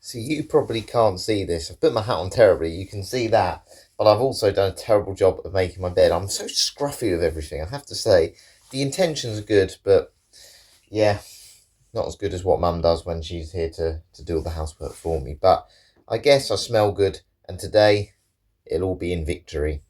So you probably can't see this. I've put my hat on terribly, you can see that. But I've also done a terrible job of making my bed. I'm so scruffy with everything, I have to say. The intentions are good, but yeah, not as good as what Mum does when she's here to do all the housework for me. But I guess I smell good, and today it'll all be in victory.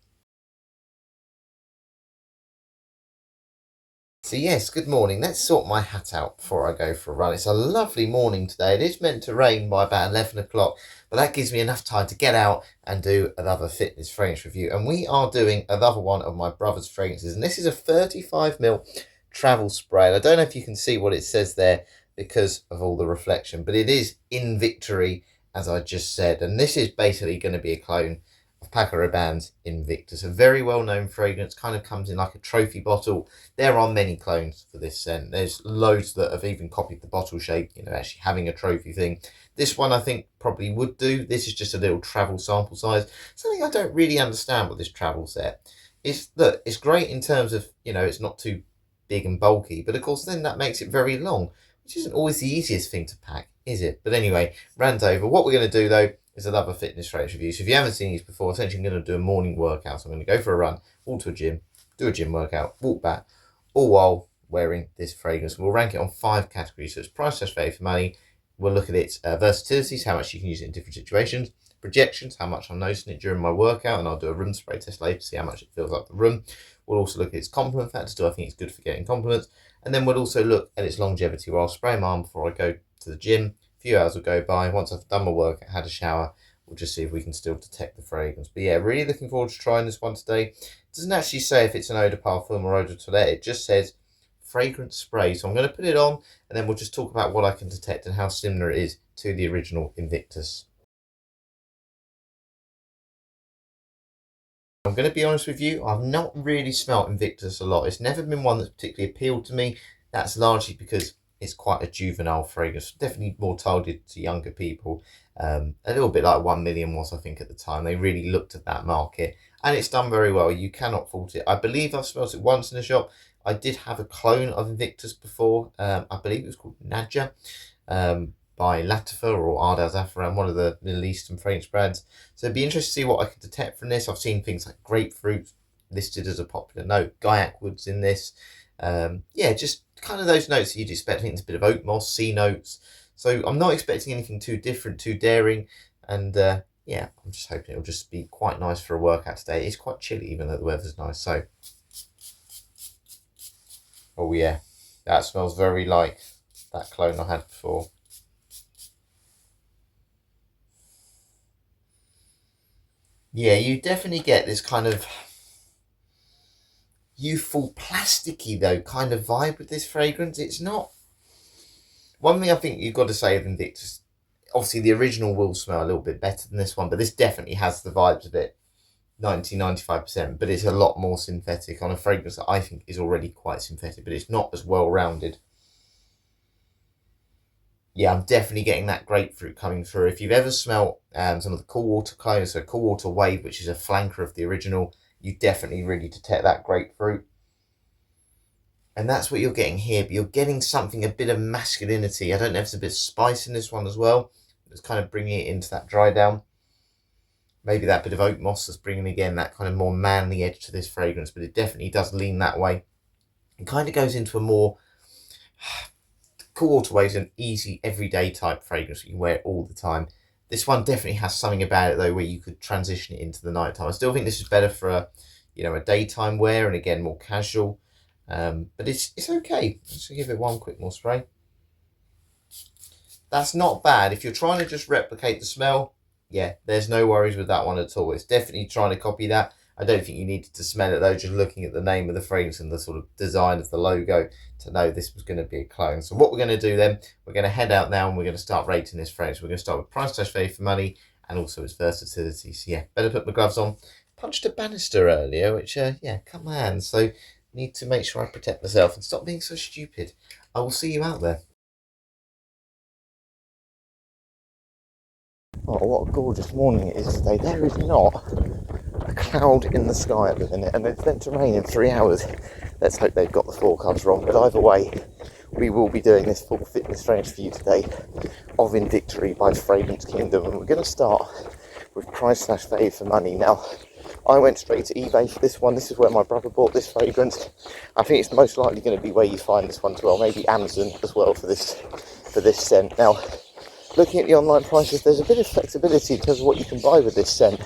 So yes, good morning. Let's sort my hat out before I go for a run. It's a lovely morning today. It is meant to rain by about 11 o'clock, but that gives me enough time to get out and do another fitness fragrance review. And we are doing another one of my brother's fragrances. And this is a 35 ml travel spray. And I don't know if you can see what it says there because of all the reflection, but it is Invictory, as I just said. And this is basically going to be a clone of Paco Rabanne's Invictus, a very well-known fragrance, kind of comes in like a trophy bottle. There are many clones for this scent. There's loads that have even copied the bottle shape, actually having a trophy thing. This one I think probably would do. This is just a little travel sample size. Something I don't really understand with this travel set is that it's great in terms of, it's not too big and bulky, but of course then that makes it very long, which isn't always the easiest thing to pack, is it? But anyway, rant over. What we're going to do though is another fitness fragrance review. So if you haven't seen these before, essentially I'm going to do a morning workout. So I'm going to go for a run, walk to a gym, do a gym workout, walk back, all while wearing this fragrance. We'll rank it on 5 categories. So it's price slash value for money. We'll look at its versatility, so how much you can use it in different situations. Projections, how much I'm noticing it during my workout, and I'll do a room spray test later to see how much it fills up the room. We'll also look at its compliment factor. Do I think it's good for getting compliments? And then we'll also look at its longevity, where I'll spray my arm before I go to the gym. A few hours will go by. Once I've done my work, had a shower, we'll just see if we can still detect the fragrance. But yeah, really looking forward to trying this one today. It doesn't actually say if it's an eau de parfum or eau de toilette. It just says fragrance spray. So I'm going to put it on, and then we'll just talk about what I can detect and how similar it is to the original Invictus. I'm going to be honest with you, I've not really smelt Invictus a lot. It's never been one that's particularly appealed to me. That's largely because it's quite a juvenile fragrance, definitely more targeted to younger people. A little bit like 1 Million was, I think, at the time. They really looked at that market, and it's done very well. You cannot fault it. I believe I've smelt it once in a shop. I did have a clone of Invictus before. I believe it was called Nadja. By Latifa or Ardal Zafran, one of the Middle Eastern fragrance brands. So it'd be interesting to see what I can detect from this. I've seen things like grapefruit listed as a popular note, Gaiac woods in this. Yeah, just kind of those notes that you'd expect. I think there's a bit of oak moss, sea notes. So I'm not expecting anything too different, too daring. And yeah, I'm just hoping it'll just be quite nice for a workout today. It's quite chilly, even though the weather's nice. So, oh yeah, that smells very like that clone I had before. Yeah, you definitely get this kind of youthful, plasticky though kind of vibe with this fragrance. It's not. One thing I think you've got to say of Invictus, obviously the original will smell a little bit better than this one, but this definitely has the vibes of it, 95%, but it's a lot more synthetic on a fragrance that I think is already quite synthetic, but it's not as well rounded. Yeah, I'm definitely getting that grapefruit coming through. If you've ever smelt some of the Cool Water clones, so Cool Water Wave, which is a flanker of the original, you definitely really detect that grapefruit. And that's what you're getting here, but you're getting something, a bit of masculinity. I don't know if there's a bit of spice in this one as well. It's kind of bringing it into that dry down. Maybe that bit of oak moss is bringing, again, that kind of more manly edge to this fragrance, but it definitely does lean that way. It kind of goes into a more Cool Water Wave is an easy, everyday type fragrance. You can wear it all the time. This one definitely has something about it, though, where you could transition it into the nighttime. I still think this is better for a daytime wear, and again, more casual. But it's okay. Let's give it one quick more spray. That's not bad. If you're trying to just replicate the smell, yeah, there's no worries with that one at all. It's definitely trying to copy that. I don't think you needed to smell it though, just looking at the name of the fragrance and the sort of design of the logo to know this was going to be a clone. So what we're going to do then, we're going to head out now and we're going to start rating this fragrance. We're going to start with price slash value for money and also its versatility. So yeah, better put my gloves on. Punched a banister earlier, which yeah, cut my hands. So need to make sure I protect myself and stop being so stupid. I will see you out there. Oh, what a gorgeous morning it is today. There is not a cloud in the sky at the minute, and it's meant to rain in 3 hours. Let's hope they've got the forecast wrong, but either way, we will be doing this full fitness fragrance review today of Invictory by Fragrance Kingdom, and we're going to start with price / fave for money. Now, I went straight to eBay for this one. This is where my brother bought this fragrance. I think it's most likely going to be where you find this one as well, maybe Amazon as well for this scent. Now, looking at the online prices, there's a bit of flexibility in terms of what you can buy with this scent.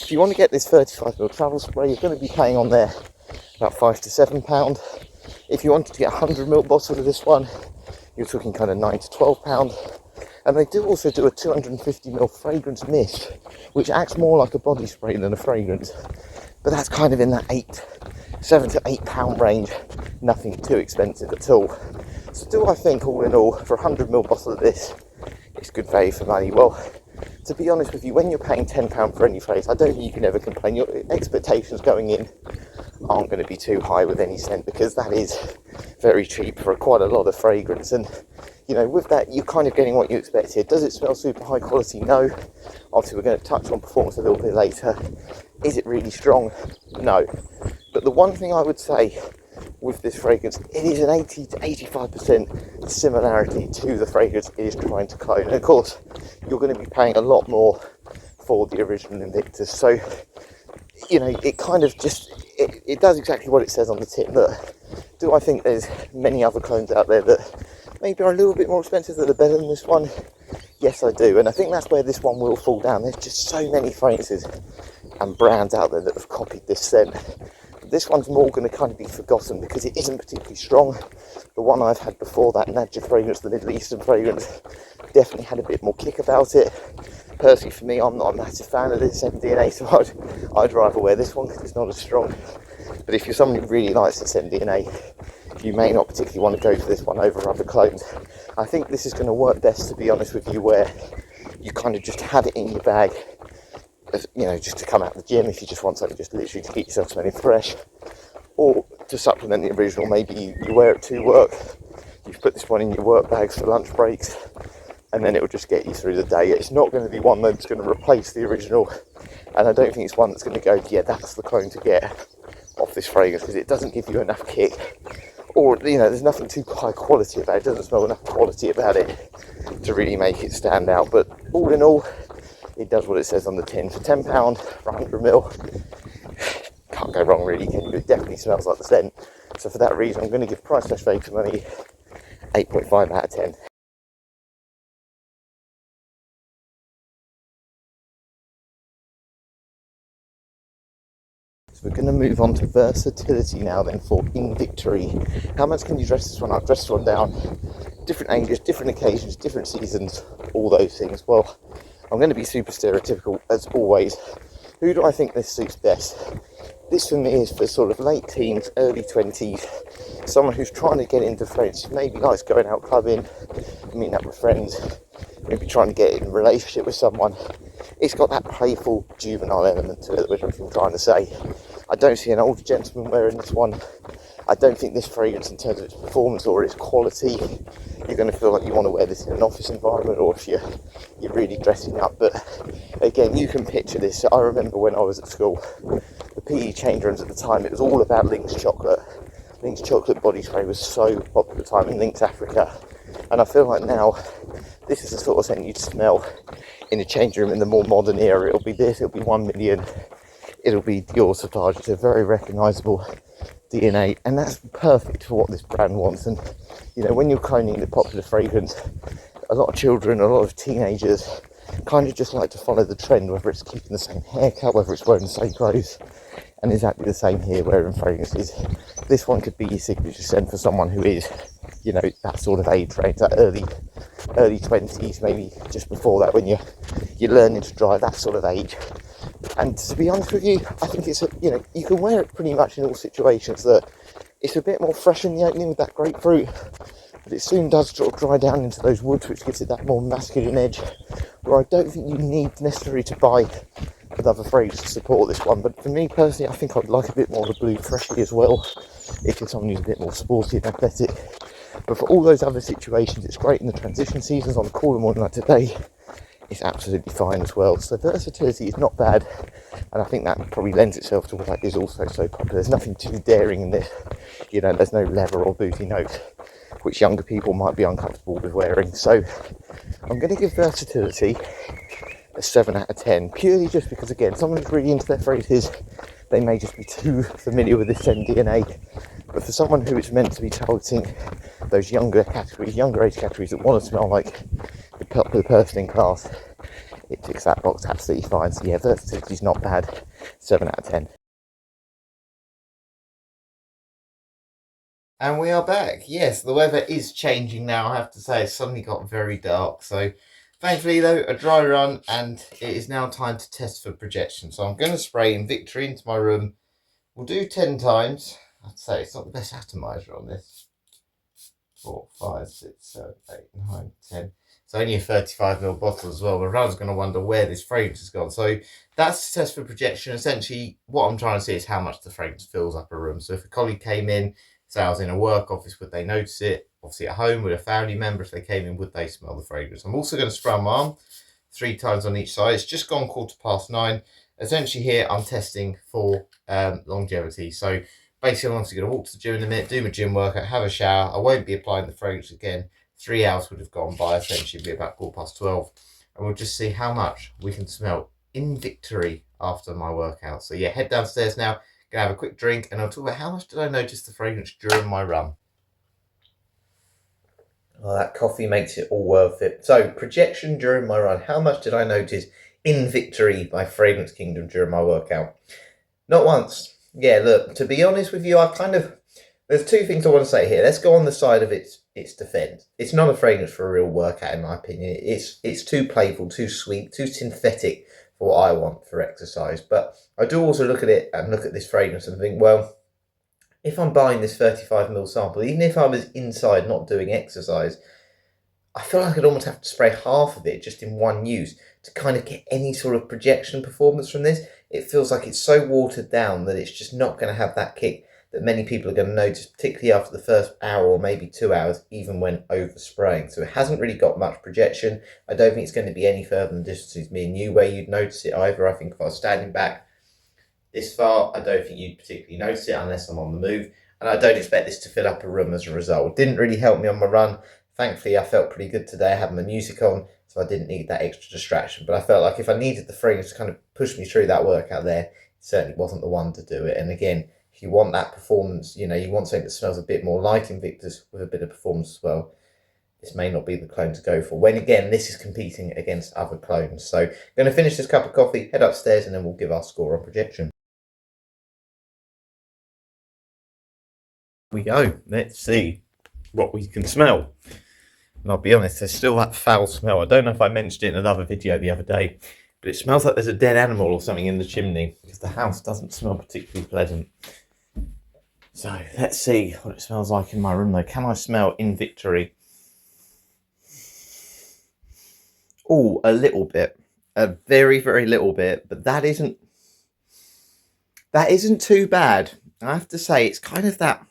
If you want to get this 35ml travel spray, you're going to be paying on there about £5 to £7. If you wanted to get a 100ml bottle of this one, you're talking kind of £9 to £12. And they do also do a 250ml fragrance mist, which acts more like a body spray than a fragrance. But that's kind of in that £7 to £8 range. Nothing too expensive at all. So do I think, all in all, for a 100ml bottle of this, it's good value for money? Well, to be honest with you, when you're paying £10 for any fragrance, I don't think you can ever complain. Your expectations going in aren't going to be too high with any scent, because that is very cheap for quite a lot of fragrance. And you know, with that, you're kind of getting what you expected. Does it smell super high quality? No. Obviously, we're going to touch on performance a little bit later. Is it really strong? No. But the one thing I would say with this fragrance, it is an 80 to 85% similarity to the fragrance it is trying to clone. And of course, you're going to be paying a lot more for the original Invictus. So, you know, it kind of just, it does exactly what it says on the tin. Look, do I think there's many other clones out there that maybe are a little bit more expensive that are better than this one? Yes, I do. And I think that's where this one will fall down. There's just so many fragrances and brands out there that have copied this scent. This one's more going to kind of be forgotten because it isn't particularly strong. The one I've had before, that Nadja fragrance, the Middle Eastern fragrance, definitely had a bit more kick about it. Personally, for me, I'm not a massive fan of this MDNA, so I'd rather wear this one because it's not as strong. But if you're someone who really likes this MDNA, you may not particularly want to go for this one over other clones. I think this is going to work best, to be honest with you, where you kind of just have it in your bag, you know, just to come out of the gym if you just want something just literally to keep yourself smelling fresh, or to supplement the original. Maybe you wear it to work, you've put this one in your work bags for lunch breaks, and then it will just get you through the day. It's not going to be one that's going to replace the original, and I don't think it's one that's going to go, yeah, that's the clone to get off this fragrance, because it doesn't give you enough kick, or, you know, there's nothing too high quality about it. It doesn't smell enough quality about it to really make it stand out. But all in all, it does what it says on the tin. For £10 for 100ml, can't go wrong really, can you? It definitely smells like the scent. So for that reason, I'm going to give price / fave for money 8.5 out of 10. So we're going to move on to versatility now then for Invictory. How much can you dress this one up? Dress this one down. Different ages, different occasions, different seasons, all those things. Well, I'm going to be super stereotypical as always. Who do I think this suits best? This for me is for sort of late teens, early 20s. Someone who's trying to get into friends, maybe likes going out clubbing, meeting up with friends, maybe trying to get in a relationship with someone. It's got that playful, juvenile element to it, which I'm trying to say. I don't see an older gentleman wearing this one. I don't think this fragrance, in terms of its performance or its quality, you're going to feel like you want to wear this in an office environment, or if you're really dressing up. But again, you can picture this. I remember when I was at school, the PE change rooms at the time, it was all about Lynx chocolate. Lynx chocolate body spray was so popular at the time in Lynx Africa. And I feel like now, this is the sort of scent you'd smell in a change room in the more modern era. It'll be this, it'll be 1 million, it'll be Dior Sauvage. It's a very recognisable DNA, and that's perfect for what this brand wants. And you know, when you're cloning the popular fragrance, a lot of children, a lot of teenagers kind of just like to follow the trend, whether it's keeping the same haircut, whether it's wearing the same clothes. And exactly the same here, wearing fragrances. This one could be your signature scent for someone who is, you know, that sort of age range, that early 20s, maybe just before that, when you're learning to drive, that sort of age. And to be honest with you, I think it's you know, you can wear it pretty much in all situations. That it's a bit more fresh in the opening with that grapefruit, but it soon does sort of dry down into those woods, which gives it that more masculine edge, where I don't think you need necessarily to buy another fragrance to support this one. But for me personally, I think I'd like a bit more of a blue freshly as well, if you're someone who's a bit more sporty and athletic. But for all those other situations, it's great in the transition seasons. On a cooler morning like today, it's absolutely fine as well. So versatility is not bad, and I think that probably lends itself to why it is also so popular. There's nothing too daring in this, you know, there's no leather or booty notes. which younger people might be uncomfortable with wearing. So I'm going to give versatility a 7 out of 10, purely just because, again, someone who's really into their phrases, they may just be too familiar with this scent DNA. But for someone who is meant to be targeting those younger age categories that want to smell like the person in class, it ticks that box absolutely fine. So yeah, versatility is not bad. 7 out of 10. And we are back. Yes, the weather is changing now, I have to say. It's suddenly got very dark. So thankfully, though, a dry run, and it is now time to test for projection. So I'm going to spray Invictory into my room. We'll do 10 times. I'd say it's not the best atomizer on this. 4, 5, 6, 7, 8, 9, 10. It's only a 35ml bottle as well. My runner's going to wonder where this fragrance has gone. So that's the test for projection. Essentially, what I'm trying to see is how much the fragrance fills up a room. So if a colleague came in, say I was in a work office, would they notice it? Obviously at home, with a family member, if they came in, would they smell the fragrance? I'm also going to spray my arm 3 times on each side. It's just gone 9:15. Essentially here, I'm testing for longevity. So basically, I'm obviously going to walk to the gym in a minute, do my gym workout, have a shower. I won't be applying the fragrance again. 3 hours would have gone by, essentially be about 12:15. And we'll just see how much we can smell Invictory after my workout. So yeah, head downstairs now, gonna have a quick drink, and I'll talk about how much did I notice the fragrance during my run. Oh, that coffee makes it all worth it. So, projection during my run. How much did I notice Invictory by Fragrance Kingdom during my workout? Not once. Yeah, look, to be honest with you, there's 2 things I want to say here. Let's go on the side of its defence. It's not a fragrance for a real workout, in my opinion. It's too playful, too sweet, too synthetic for what I want for exercise. But I do also look at it and look at this fragrance and think, well, if I'm buying this 35ml sample, even if I was inside not doing exercise, I feel like I'd almost have to spray half of it just in one use to kind of get any sort of projection performance from this. It feels like it's so watered down that it's just not going to have that kick that many people are going to notice, particularly after the first hour or maybe 2 hours, even when overspraying. So it hasn't really got much projection. I don't think it's going to be any further than the distance between me and you where you'd notice it either. I think if I was standing back this far, I don't think you'd particularly notice it unless I'm on the move. And I don't expect this to fill up a room as a result. It didn't really help me on my run. Thankfully, I felt pretty good today. I had my music on, so I didn't need that extra distraction. But I felt like if I needed the fragrance to kind of push me through that workout there, it certainly wasn't the one to do it. And again, if you want that performance, you want something that smells a bit more like Invictus with a bit of performance as well, this may not be the clone to go for. When again, this is competing against other clones. So I'm going to finish this cup of coffee, head upstairs, and then we'll give our score on projection. We go. Let's see what we can smell. And I'll be honest, there's still that foul smell. I don't know if I mentioned it in another video the other day, but it smells like there's a dead animal or something in the chimney because the house doesn't smell particularly pleasant. So let's see what it smells like in my room though. Can I smell Invictory? Oh, a little bit. A very, very little bit, but that isn't too bad. I have to say, it's kind of that,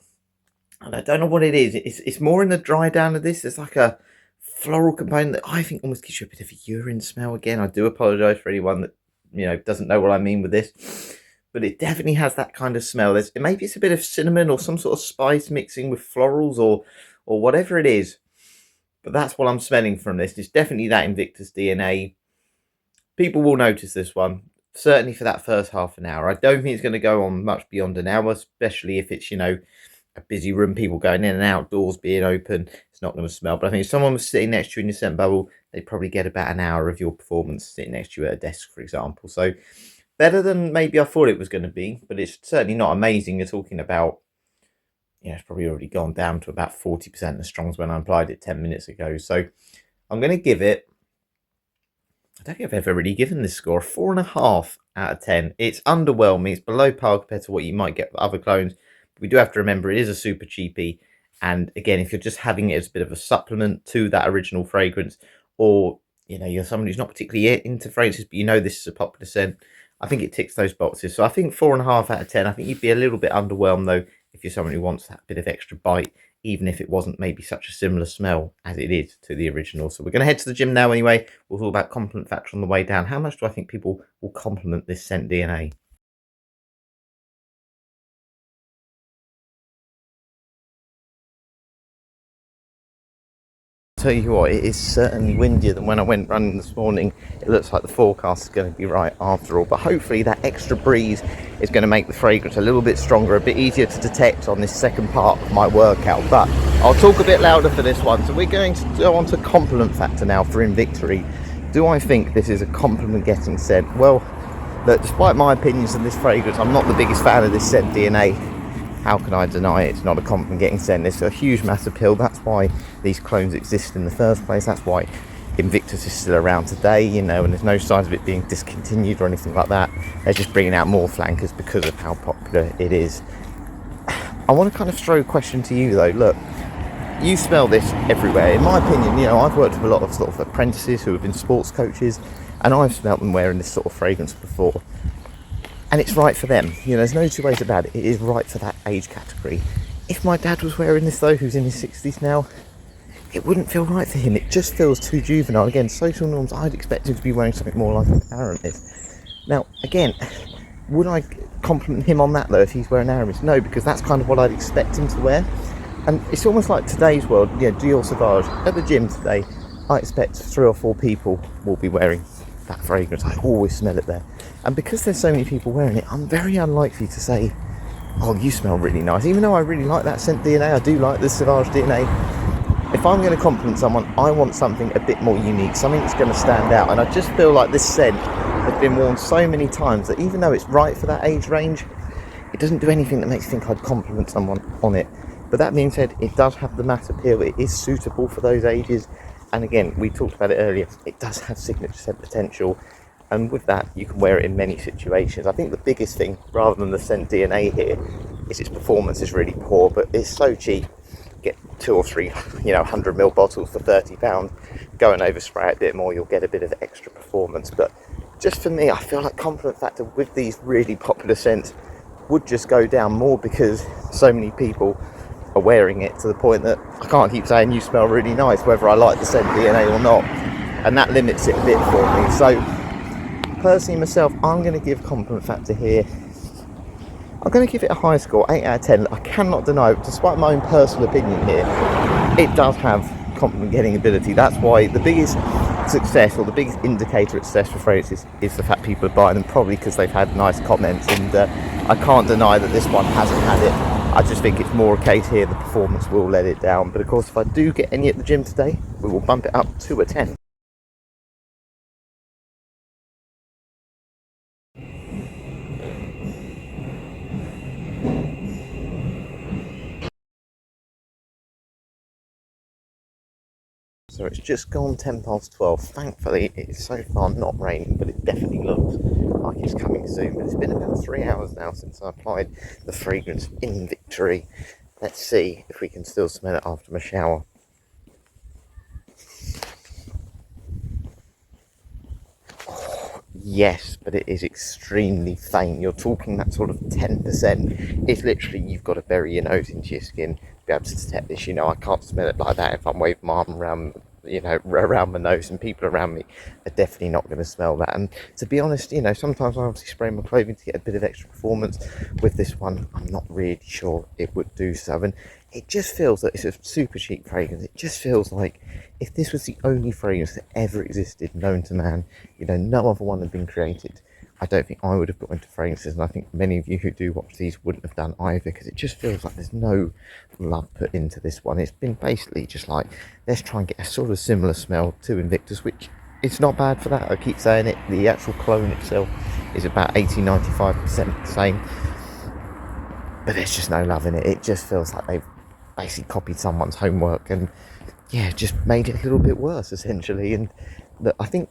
and I don't know what it is. It's more in the dry down of this. There's like a floral component that I think almost gives you a bit of a urine smell. Again, I do apologise for anyone that doesn't know what I mean with this, but it definitely has that kind of smell. Maybe it's a bit of cinnamon or some sort of spice mixing with florals or whatever it is. But that's what I'm smelling from this. It's definitely that Invictus DNA. People will notice this one, certainly for that first half an hour. I don't think it's going to go on much beyond an hour, especially if it's a busy room, people going in and out, doors being open. It's not going to smell. But I think if someone was sitting next to you in your scent bubble, they'd probably get about an hour of your performance sitting next to you at a desk, for example. So better than maybe I thought it was going to be, but it's certainly not amazing. You're talking about, it's probably already gone down to about 40% as strong as when I applied it 10 minutes ago. So I'm going to give it, I don't think I've ever really given this score, 4.5 out of 10. It's underwhelming. It's below par compared to what you might get with other clones. We do have to remember it is a super cheapie, and again, if you're just having it as a bit of a supplement to that original fragrance, or you're someone who's not particularly into fragrances but this is a popular scent, I think it ticks those boxes. So I think 4.5 out of 10. I think you'd be a little bit underwhelmed though if you're someone who wants that bit of extra bite, even if it wasn't maybe such a similar smell as it is to the original. So we're going to head to the gym now anyway. We'll talk about compliment factor on the way down. How much do I think people will compliment this scent DNA? Tell you what, it is certainly windier than when I went running this morning. It looks like the forecast is going to be right after all, but hopefully that extra breeze is going to make the fragrance a little bit stronger, a bit easier to detect on this second part of my workout. But I'll talk a bit louder for this one. So we're going to go on to compliment factor now for Invictory. Do I think this is a compliment getting scent? Well, look, despite my opinions on this fragrance, I'm not the biggest fan of this scent DNA. How can I deny it? It's not a compliment getting scent. It's a huge mass appeal. That's why these clones exist in the first place. That's why Invictus is still around today, you know, and there's no signs of it being discontinued or anything like that. They're just bringing out more flankers because of how popular it is. I want to kind of throw a question to you though. Look, you smell this everywhere. In my opinion, you know, I've worked with a lot of sort of apprentices who have been sports coaches, and I've smelt them wearing this sort of fragrance before. And it's right for them. You know, there's no two ways about it. It is right for that age category. If my dad was wearing this though, who's in his 60s now, it wouldn't feel right for him. It just feels too juvenile. Again, social norms, I'd expect him to be wearing something more like an Aramis. Now, again, would I compliment him on that though if he's wearing Aramis? No, because that's kind of what I'd expect him to wear. And it's almost like today's world, yeah, Dior Sauvage. At the gym today, I expect 3 or 4 people will be wearing that fragrance. I always smell it there. And because there's so many people wearing it, I'm very unlikely to say, oh, you smell really nice. Even though I really like that scent DNA, I do like the Sauvage DNA. If I'm going to compliment someone, I want something a bit more unique, something that's going to stand out. And I just feel like this scent has been worn so many times that even though it's right for that age range, it doesn't do anything that makes me think I'd compliment someone on it. But that being said, it does have the mass appeal. It is suitable for those ages. And again, we talked about it earlier, it does have signature scent potential. And with that, you can wear it in many situations. I think the biggest thing, rather than the scent DNA here, is its performance is really poor, but it's so cheap. Get 2 or 3, 100ml bottles for £30. Go and overspray it a bit more, you'll get a bit of extra performance. But just for me, I feel like compliment factor with these really popular scents would just go down more because so many people are wearing it to the point that I can't keep saying you smell really nice whether I like the scent DNA or not, and that limits it a bit for me. So personally myself, I'm going to give compliment factor here, I'm going to give it a high score, 8 out of 10. I cannot deny, despite my own personal opinion here, it does have compliment getting ability. That's why the biggest success, or the biggest indicator of success for fragrances, is the fact people are buying them, probably because they've had nice comments. And I can't deny that this one hasn't had it. I just think it's more a case here the performance will let it down. But of course, if I do get any at the gym today, we will bump it up to a 10. So it's just gone 10 past 12. Thankfully, it's so far not raining, but it definitely looks like it's coming soon. But it's been about 3 hours now since I applied the fragrance Invictory. Let's see if we can still smell it after my shower. Oh, yes, but it is extremely faint. You're talking that sort of 10%. It's literally, you've got to bury your nose into your skin to be able to detect this. You know, I can't smell it like that if I'm waving my arm around, around my nose, and people around me are definitely not going to smell that. And to be honest, sometimes I obviously spray my clothing to get a bit of extra performance. With this one, I'm not really sure it would do so. And it just feels that it's a super cheap fragrance. It just feels like if this was the only fragrance that ever existed known to man, no other one had been created, I don't think I would have got into fragrances, and I think many of you who do watch these wouldn't have done either, because it just feels like there's no love put into this one. It's been basically just like, let's try and get a sort of similar smell to Invictus, which it's not bad for that. I keep saying it, the actual clone itself is about 80-95% the same, but there's just no love in it. It just feels like they've basically copied someone's homework and just made it a little bit worse essentially. And I think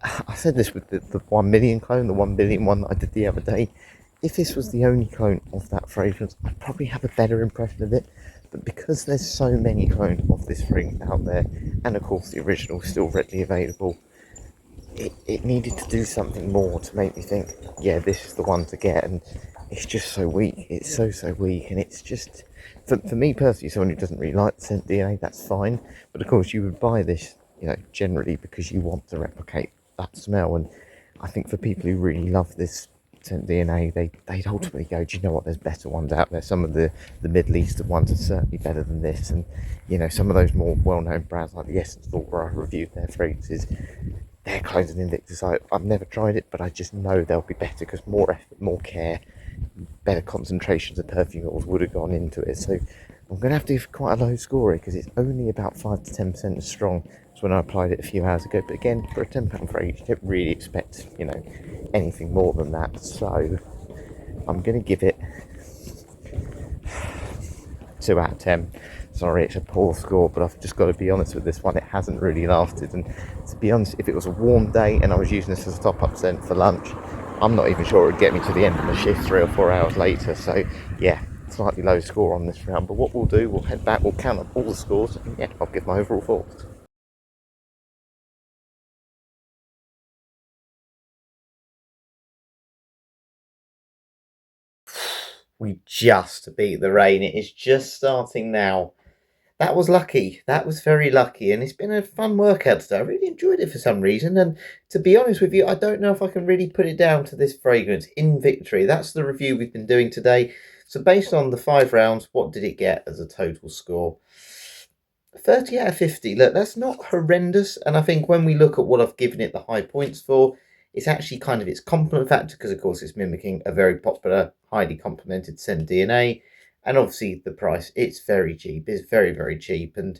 I said this with the 1 million clone, the 1 billion one that I did the other day. If this was the only clone of that fragrance, I'd probably have a better impression of it. But because there's so many clones of this fragrance out there, and of course the original is still readily available, it needed to do something more to make me think, yeah, this is the one to get. And it's just so weak. It's so weak. And it's just, for me personally, someone who doesn't really like the scent DNA, that's fine. But of course you would buy this, generally because you want to replicate that smell. And I think for people who really love this scent DNA, they'd ultimately go, do you know what, there's better ones out there. Some of the Middle Eastern ones are certainly better than this, and you know, some of those more well-known brands like the Essence Thought, where I reviewed their fragrances, their clones and Invictus, I've never tried it, but I just know they'll be better because more effort, more care, better concentrations of perfume oils would have gone into it. So I'm going to have to give quite a low score because it's only about 5 to 10% as strong as when I applied it a few hours ago. But again, for a £10 fragrance, you don't really expect, you know, anything more than that. So I'm going to give it 2 out of 10. Sorry, it's a poor score, but I've just got to be honest with this one. It hasn't really lasted, and to be honest, if it was a warm day and I was using this as a top-up scent for lunch, I'm not even sure it would get me to the end of the shift 3 or 4 hours later. So yeah, slightly low score on this round. But what we'll do, we'll head back, we'll count up all the scores, and yeah, I'll give my overall thoughts. We just beat the rain. It is just starting now. That was lucky. That was very lucky. And it's been a fun workout today. I really enjoyed it for some reason. And to be honest with you, I don't know if I can really put it down to this fragrance, Invictory. That's the review we've been doing today. So based on the 5 rounds, what did it get as a total score? 30 out of 50. Look, that's not horrendous. And I think when we look at what I've given it the high points for, it's actually kind of its compliment factor, because of course it's mimicking a very popular, highly complimented scent DNA. And obviously the price, it's very cheap. It's very, very cheap. And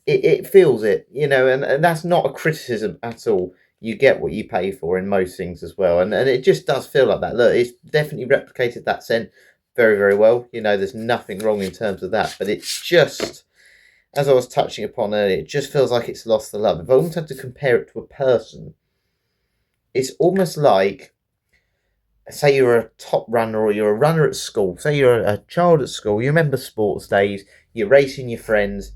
it feels it, you know, and that's not a criticism at all. You get what you pay for in most things as well. And it just does feel like that. Look, it's definitely replicated that scent very, very well. You know, there's nothing wrong in terms of that. But it's just, as I was touching upon earlier, it just feels like it's lost the love. If I almost had to compare it to a person, it's almost like, say you're a top runner or you're a runner at school. Say you're a child at school. You remember sports days. You're racing your friends.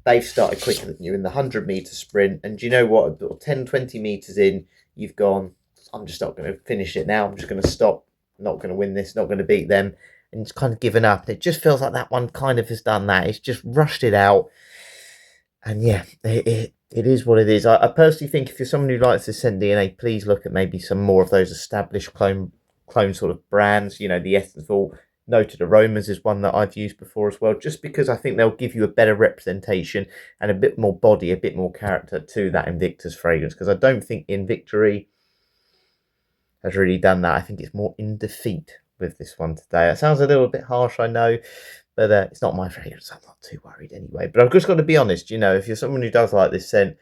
They've started quicker than you in the 100-metre sprint. And do you know what? 10, 20 metres in, you've gone, I'm just not going to finish it now. I'm just going to stop. Not going to win this. Not going to beat them. And it's kind of given up. It just feels like that one kind of has done that. It's just rushed it out. And yeah, it is what it is. I personally think if you're someone who likes to scent DNA, please look at maybe some more of those established clone sort of brands. You know, the Essence Thought Noted Aromas is one that I've used before as well, just because I think they'll give you a better representation and a bit more body, a bit more character to that Invictus fragrance, because I don't think Invictory has really done that. I think it's more in defeat with this one today. It sounds a little bit harsh, I know, but it's not my fragrance. I'm not too worried anyway. But I've just got to be honest, you know, if you're someone who does like this scent,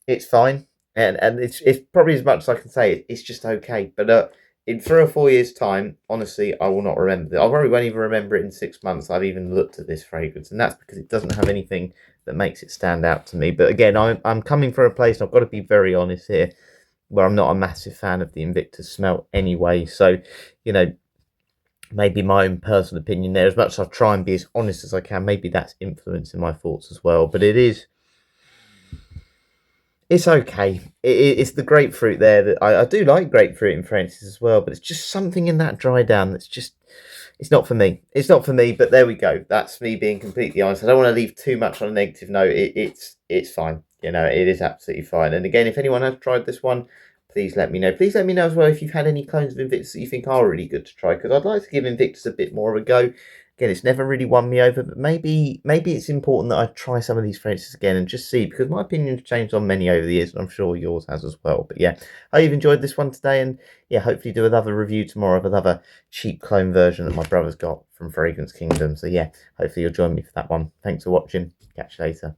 it's fine. And it's probably as much as I can say. It's just okay. But in 3 or 4 years' time, honestly, I will not remember it. I probably won't even remember it in 6 months. I've even looked at this fragrance. And that's because it doesn't have anything that makes it stand out to me. But again, I'm coming from a place, and I've got to be very honest here, where I'm not a massive fan of the Invictus smell anyway. So, you know, maybe my own personal opinion there, as much as I try and be as honest as I can, maybe that's influencing my thoughts as well. But it's okay. It's the grapefruit there that I do like grapefruit in fragrances as well, but it's just something in that dry down that's just, it's not for me. It's not for me, but there we go. That's me being completely honest. I don't want to leave too much on a negative note. It's fine. You know, it is absolutely fine. And again, if anyone has tried this one, please let me know. Please let me know as well if you've had any clones of Invictus that you think are really good to try, because I'd like to give Invictus a bit more of a go. Again, it's never really won me over, but maybe it's important that I try some of these fragrances again and just see, because my opinion's changed on many over the years, and I'm sure yours has as well. But yeah, I hope you've enjoyed this one today, and yeah, hopefully do another review tomorrow of another cheap clone version that my brother's got from Fragrance Kingdom. So yeah, hopefully you'll join me for that one. Thanks for watching. Catch you later.